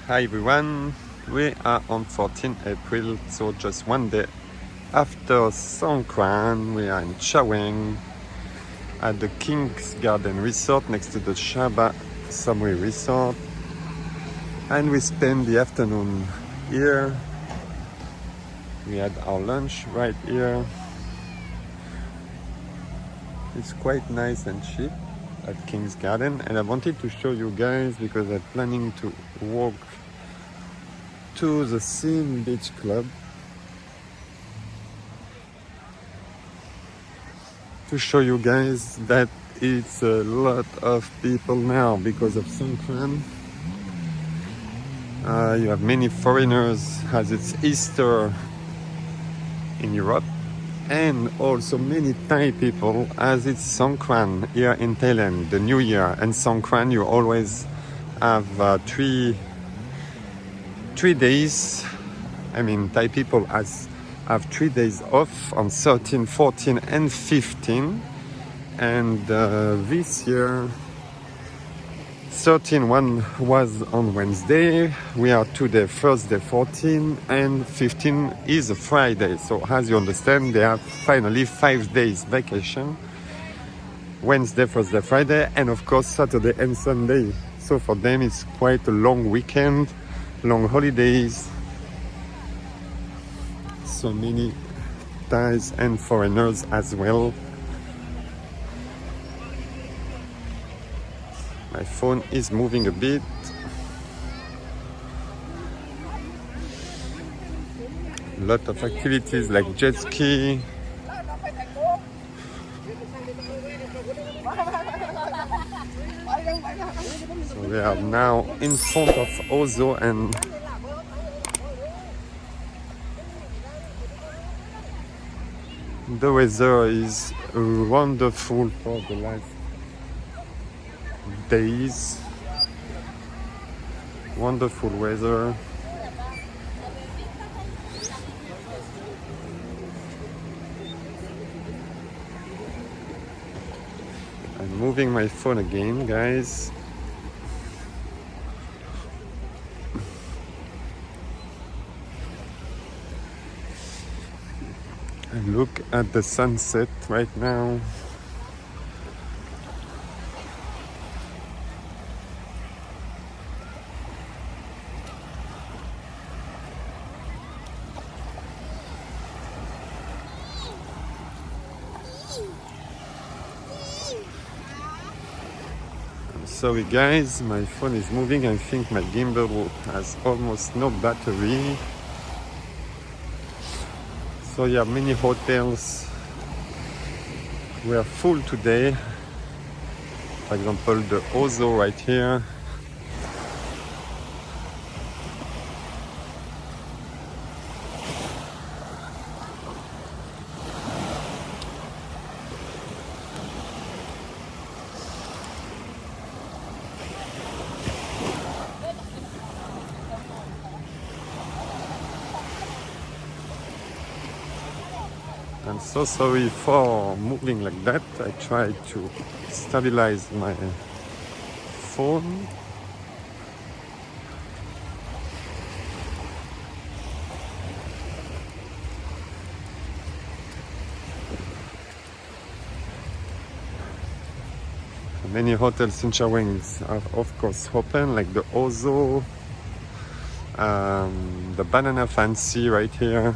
Hi everyone, we are on 14 April, so just one day after Songkran. We are in Chaweng at the King's Garden Resort next to the KOH Samui Resort, and we spend the afternoon here. We had our lunch right here. It's quite nice and cheap at King's Garden, and I wanted to show you guys because I'm planning to walk to the Sim Beach Club to show you guys that it's a lot of people now because of Songkran. You have many foreigners as it's Easter in Europe, and also many Thai people as it's Songkran here in Thailand, the New Year. And Songkran, you always have three days. Thai people have 3 days off on 13, 14 and 15. And this year 13 was on Wednesday. We are today Thursday 14, and 15 is a Friday. So as you understand, they have finally 5 days vacation. Wednesday, Thursday, Friday, and of course Saturday and Sunday. So for them it's quite a long weekend, long holidays. So many Thais and foreigners as well. My phone is moving a bit. A lot of activities like jet ski. So we are now in front of Ozo, and the weather is wonderful for the last days. Wonderful weather. I'm moving my phone again, guys. And look at the sunset right now. Sorry guys, my phone is moving. I think my gimbal has almost no battery. So yeah, many hotels were full today. For example, the Ozo right here. I'm so sorry for moving like that. I tried to stabilize my phone. Many hotels in Chaweng are of course open, like the Ozo, the Banana Fancy right here.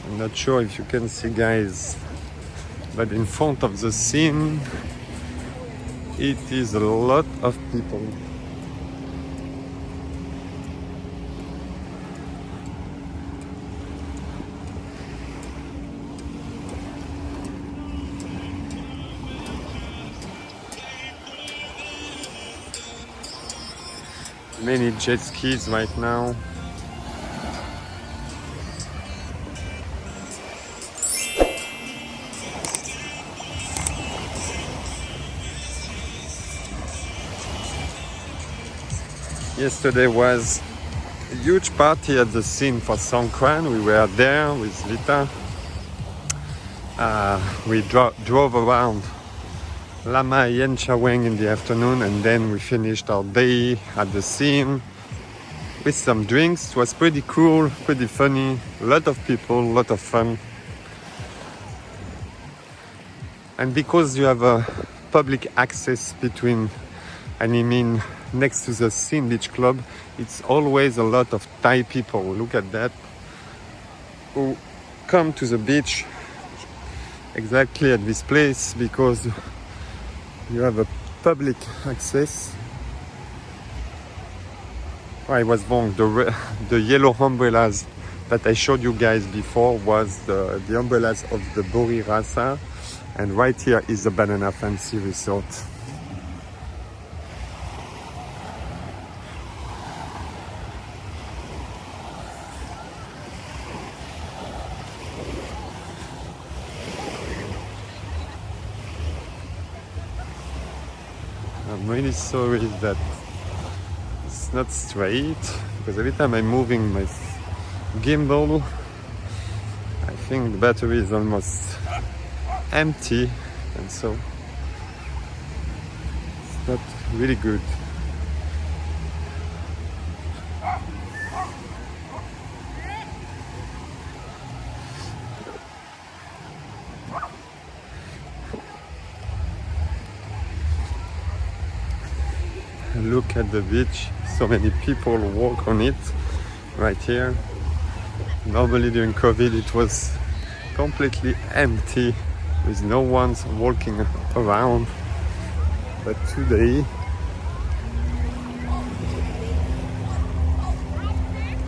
I'm not sure if you can see, guys, but in front of the scene it is a lot of people. Many jet skis right now. Yesterday was a huge party at the scene for Songkran. We were there with Vita. We drove around Lamai and Chaweng in the afternoon, and then we finished our day at the scene with some drinks. It was pretty cool, pretty funny, a lot of people, a lot of fun. And because you have a public access between, next to the Scene Beach Club, it's always a lot of Thai people, look at that, who come to the beach exactly at this place because you have a public access. I was wrong, the yellow umbrellas that I showed you guys before was the umbrellas of the Bori Rasa, and right here is the Banana Fancy Resort. I'm really sorry that it's not straight, because every time I'm moving my gimbal, I think the battery is almost empty, and so it's not really good. Look at the beach, so many people walk on it right here. Normally during COVID it was completely empty with no one walking around, but today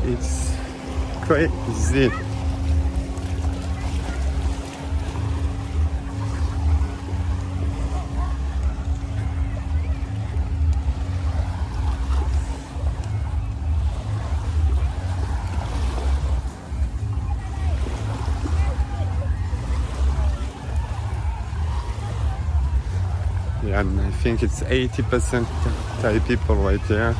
it's crazy. Yeah, and I think it's 80% Thai people right here.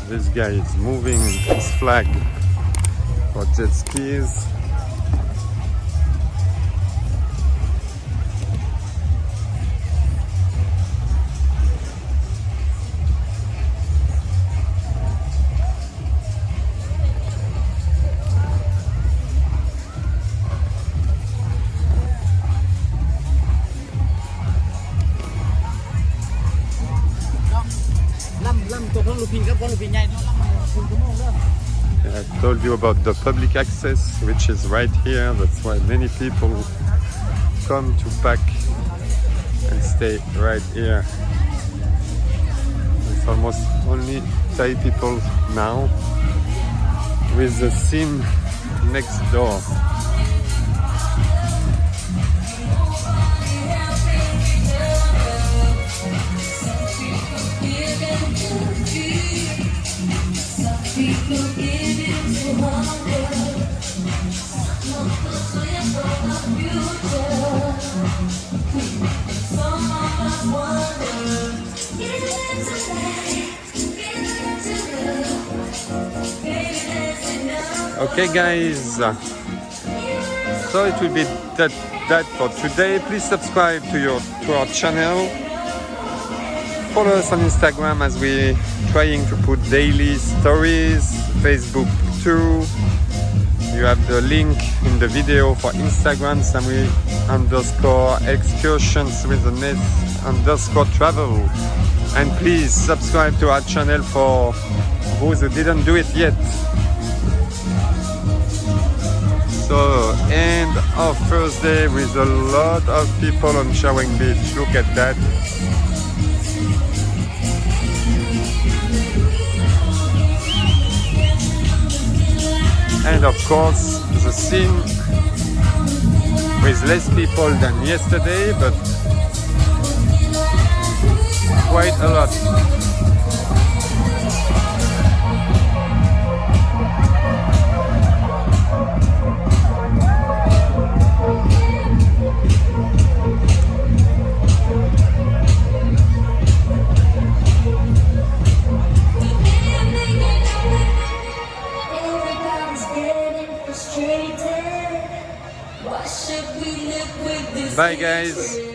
This guy is moving his flag for jet skis. I told you about the public access, which is right here. That's why many people come to pack and stay right here. It's almost only Thai people now, with the scene next door. Okay guys, so it will be that for today. Please subscribe to our channel. Follow us on Instagram as we're trying to put daily stories, Facebook too. You have the link in the video for Instagram, Samui_excursions with an S_travel. And please subscribe to our channel for those who didn't do it yet. So, end of Thursday with a lot of people on Chaweng Beach. Look at that. And of course, the scene with less people than yesterday, but quite a lot. Bye guys.